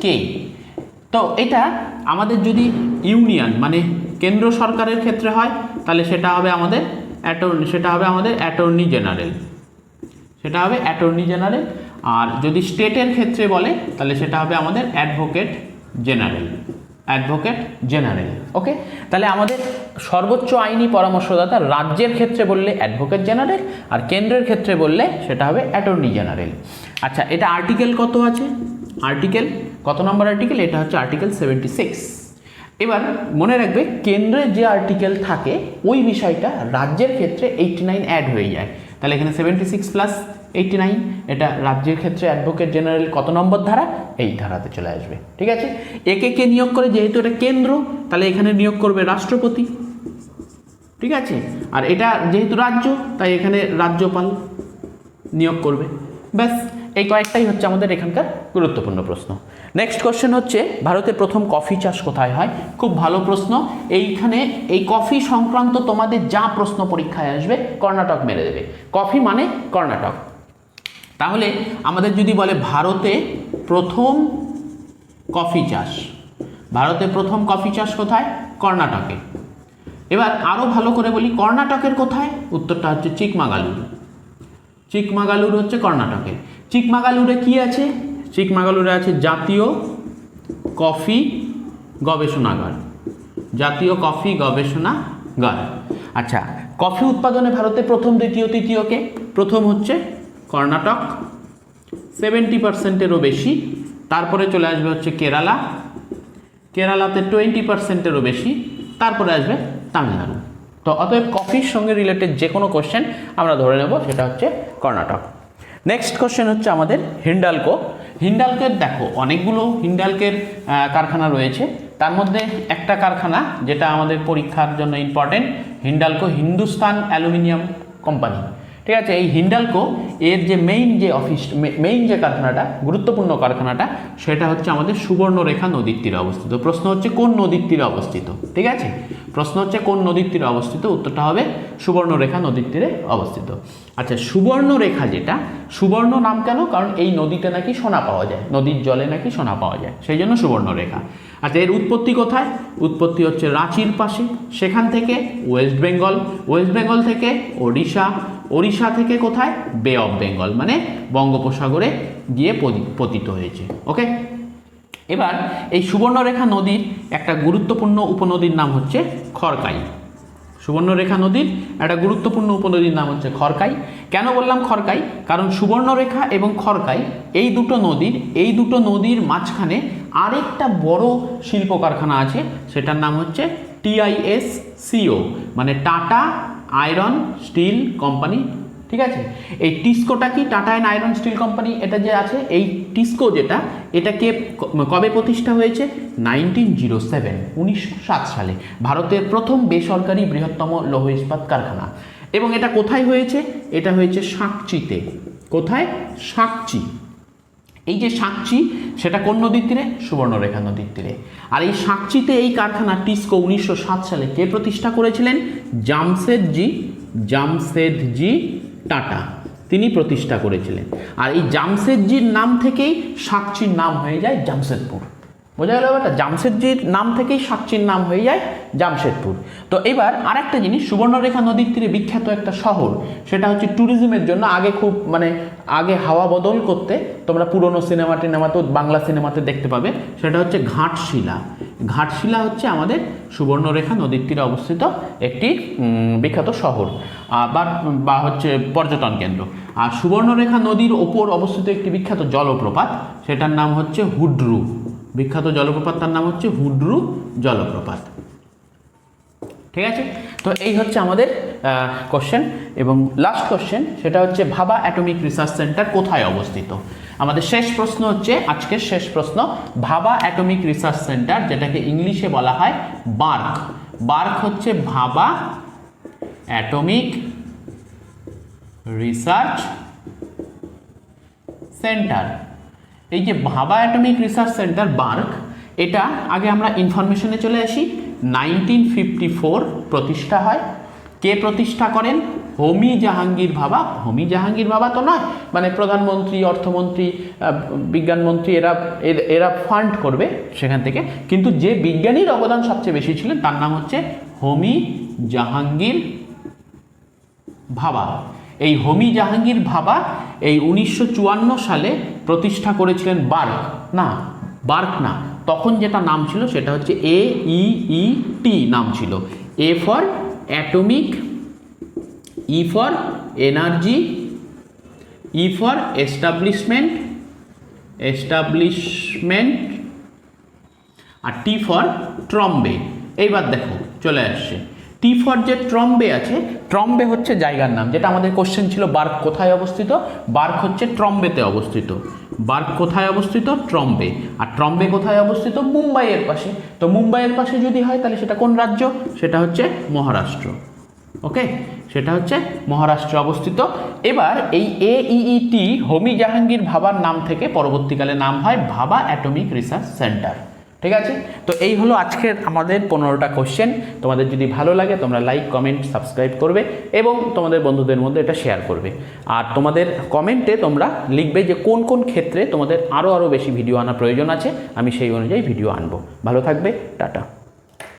Speaker 1: কে? তো এটা আমাদের যদি ইউনিয়ন মানে কেন্দ্র সরকারের ক্ষেত্রে হয় তাহলে সেটা হবে আমাদের অ্যাটর্নি জেনারেল। আর যদি স্টেটের ক্ষেত্রে বলে তাহলে সেটা হবে আমাদের অ্যাডভোকেট জেনারেল। ওকে, তাহলে আমাদের সর্বোচ্চ আইনি পরামর্শদাতা রাজ্যের ক্ষেত্রে বললে অ্যাডভোকেট জেনারেল, আর কেন্দ্রের ক্ষেত্রে বললে সেটা হবে অ্যাটর্নি জেনারেল। আচ্ছা, এটা আর্টিকেল কত আছে? কত নম্বর আর্টিকেল? এটা হচ্ছে আর্টিকেল 76। এবার মনে রাখবে, কেন্দ্রে যে আর্টিকেল থাকে ওই বিষয়টা রাজ্যের ক্ষেত্রে 89 অ্যাড হয়ে যায়। তাহলে এখানে 76 প্লাস 89, এটা রাজ্যের ক্ষেত্রে অ্যাডভোকেট জেনারেল কত নম্বর ধারা? এই ধারাতে চলে আসবে। ঠিক আছে, একে কে নিয়োগ করে? যেহেতু এটা কেন্দ্র, তাহলে এখানে নিয়োগ করবে রাষ্ট্রপতি। ঠিক আছে, আর এটা যেহেতু রাজ্য, তাই এখানে রাজ্যপাল নিয়োগ করবে। ব্যাস, এই কয়েকটাই হচ্ছে আমাদের এখানকার গুরুত্বপূর্ণ প্রশ্ন। নেক্সট কোশ্চেন হচ্ছে, ভারতের প্রথম কফি চাষ কোথায় হয়? খুব ভালো প্রশ্ন। এইখানে এই কফি সংক্রান্ত তোমাদের যা প্রশ্ন পরীক্ষায় আসবে কর্ণাটক মেরে দেবে। কফি মানে কর্ণাটক। তাহলে আমাদের যদি বলে ভারতে প্রথম কফি চাষ কোথায়? কর্ণাটকে। এবার আরও ভালো করে বলি, কর্ণাটকের কোথায়? উত্তরটা হচ্ছে চিকমাগালুর হচ্ছে কর্ণাটকে। চিকমাগালুরে কি আছে? চিকমাগালুরে আছে জাতীয় কফি গবেষণাগার। আচ্ছা, কফি উৎপাদনে ভারতে প্রথম, দ্বিতীয়, তৃতীয়কে? প্রথম হচ্ছে কর্ণাটক 70%-এরও বেশি। তারপরে চলে আসবে হচ্ছে কেরালাতে 20%-এরও বেশি। তারপরে আসবে তামিলনাড়ু। তো অতএব কফির সঙ্গে রিলেটেড যে কোনো কোশ্চেন আমরা ধরে নেব সেটা হচ্ছে কর্ণাটক। নেক্সট কোশ্চেন হচ্ছে আমাদের হিন্ডালকোর দেখো অনেকগুলো হিন্ডালকের কারখানা রয়েছে। তার মধ্যে একটা কারখানা যেটা আমাদের পরীক্ষার জন্য important, Hindalco Hindustan aluminium company. ঠিক আছে, এই হিন্ডালকো এর যে মেইন যে কারখানাটা, গুরুত্বপূর্ণ কারখানাটা, সেটা হচ্ছে আমাদের সুবর্ণরেখা নদীর তীরে অবস্থিত। প্রশ্ন হচ্ছে কোন নদীর তীরে অবস্থিত? ঠিক আছে, প্রশ্ন হচ্ছে কোন নদীর তীরে অবস্থিত? উত্তরটা হবে সুবর্ণরেখা নদীর তীরে অবস্থিত। আচ্ছা, সুবর্ণরেখা যেটা, সুবর্ণ নাম কেন? কারণ এই নদীতে নাকি সোনা পাওয়া যায়, নদীর জলে নাকি সোনা পাওয়া যায়, সেই জন্য সুবর্ণরেখা। আচ্ছা, এর উৎপত্তি কোথায়? উৎপত্তি হচ্ছে রাঁচির পাশে। সেখান থেকে ওয়েস্ট বেঙ্গল থেকে ওড়িশা থেকে কোথায়? বে অফ বেঙ্গল, মানে বঙ্গোপসাগরে গিয়ে পতিত হয়েছে। ওকে, এবার এই সুবর্ণরেখা নদীর একটা গুরুত্বপূর্ণ উপনদীর নাম হচ্ছে খড়কাই। সুবর্ণরেখা নদীর একটা গুরুত্বপূর্ণ উপনদীর নাম হচ্ছে খড়কাই। কেন বললাম খড়কাই? কারণ সুবর্ণরেখা এবং খড়কাই এই দুটো নদীর মাঝখানে আরেকটা বড় শিল্প কারখানা আছে, সেটার নাম হচ্ছে TISCO, মানে টাটা আয়রন স্টিল কোম্পানি। ঠিক আছে, এই টিস্কোটা কি? Tata and iron steel company. এটা যে আছে, এই টিস্কো যেটা, এটাকে কবে প্রতিষ্ঠা হয়েছে? 1907 সালে। ভারতের প্রথম বেসরকারি বৃহত্তম লৌহ ইস্পাত কারখানা। এবং এটা কোথায় হয়েছে? এটা হয়েছে সাকচিতে। কোথায়? সাকচি। এই যে সাকচি, সেটা কোন নদীর তীরে? সুবর্ণরেখা নদীর তীরে। আর এই সাকচিতে এই কারখানা টিস্কো 1907 সালে কে প্রতিষ্ঠা করেছিলেন? জামশেদজি টাটা, তিনি প্রতিষ্ঠা করেছিলেন। আর এই জামশেদজির নাম থেকেই সাকচির নাম হয়ে যায় জামশেদপুর। বোঝা গেল ব্যাপারটা? জামশেদজির নাম থেকেই সাকচির নাম হয়ে যায় জামশেদপুর। তো এবার আরেকটা জিনিস, সুবর্ণরেখা নদীর তীরে বিখ্যাত একটা শহর, সেটা হচ্ছে ট্যুরিজমের জন্য আগে হাওয়া বদল করতে তোমরা পুরনো সিনেমাতে বাংলা সিনেমাতে দেখতে পাবে, সেটা হচ্ছে ঘাটশিলা হচ্ছে আমাদের সুবর্ণরেখা নদীর তীরে অবস্থিত একটি বিখ্যাত শহর বা হচ্ছে পর্যটন কেন্দ্র। আর সুবর্ণরেখা নদীর ওপর অবস্থিত একটি বিখ্যাত জলপ্রপাত, সেটার নাম হচ্ছে হুড্রু। বিখ্যাত জলপ্রপাতটার নাম হচ্ছে হুড্রু জলপ্রপাত। ঠিক আছে, তো এই হচ্ছে আমাদের কোশ্চেন। এবং লাস্ট কোশ্চেন, সেটা হচ্ছে ভাবা অ্যাটমিক রিসার্চ সেন্টার কোথায় অবস্থিত? আমাদের শেষ প্রশ্ন হচ্ছে, আজকের শেষ প্রশ্ন, ভাবা অ্যাটমিক রিসার্চ সেন্টার, যেটাকে ইংলিশে বলা হয় বার্ক হচ্ছে ভাবা অ্যাটমিক রিসার্চ সেন্টার। এই যে ভাবা অ্যাটমিক রিসার্চ সেন্টার বার্ক, এটা আগে আমরা ইনফরমেশনে চলে আসি। 1954 প্রতিষ্ঠা হয়। কে প্রতিষ্ঠা করেন? হোমি জাহাঙ্গীর ভাবা, হোমি জাহাঙ্গীর ভাবা তো নয়, মানে প্রধানমন্ত্রী, অর্থমন্ত্রী, বিজ্ঞানমন্ত্রী এরা ফান্ড করবে সেখান থেকে, কিন্তু যে বিজ্ঞানীর অবদান সবচেয়ে বেশি ছিলেন তার নাম হচ্ছে হোমি জাহাঙ্গীর ভাবা। এই হোমি জাহাঙ্গীর ভাবা এই 1954 সালে প্রতিষ্ঠা করেছিলেন বার্ক না, তখন যেটা নাম ছিল সেটা হচ্ছে AEET নাম ছিল, A for atomic, E for energy, E for establishment আর T ফর ট্রম্বে। এইবার দেখো চলে আসছে টি ফর যে ট্রম্বে আছে, ট্রম্বে হচ্ছে জায়গার নাম, যেটা আমাদের কোশ্চেন ছিল বার্ক কোথায় অবস্থিত, বার্ক হচ্ছে ট্রম্বেতে অবস্থিত, বার্ক কোথায় অবস্থিত, ট্রম্বে। আর ট্রম্বে কোথায় অবস্থিত, মুম্বাইয়ের পাশে। তো মুম্বাইয়ের পাশে যদি হয় তাহলে সেটা কোন রাজ্য, সেটা হচ্ছে মহারাষ্ট্র। ওকে, সেটা হচ্ছে মহারাষ্ট্রে অবস্থিত। এবার এই AEET হোমি জাহাঙ্গীর ভাবার নাম থেকে পরবর্তীকালে নাম হয় ভাবা অ্যাটমিক রিসার্চ সেন্টার। ঠিক আছে, তো এই হলো আজকের আমাদের 15টা কোশ্চেন। তোমাদের যদি ভালো লাগে তোমরা লাইক, কমেন্ট, সাবস্ক্রাইব করবে এবং তোমাদের বন্ধুদের মধ্যে এটা শেয়ার করবে। আর তোমাদের কমেন্টে তোমরা লিখবে যে কোন কোন ক্ষেত্রে তোমাদের আরও বেশি ভিডিও আনা প্রয়োজন আছে, আমি সেই অনুযায়ী ভিডিও আনবো। ভালো থাকবে, টাটা।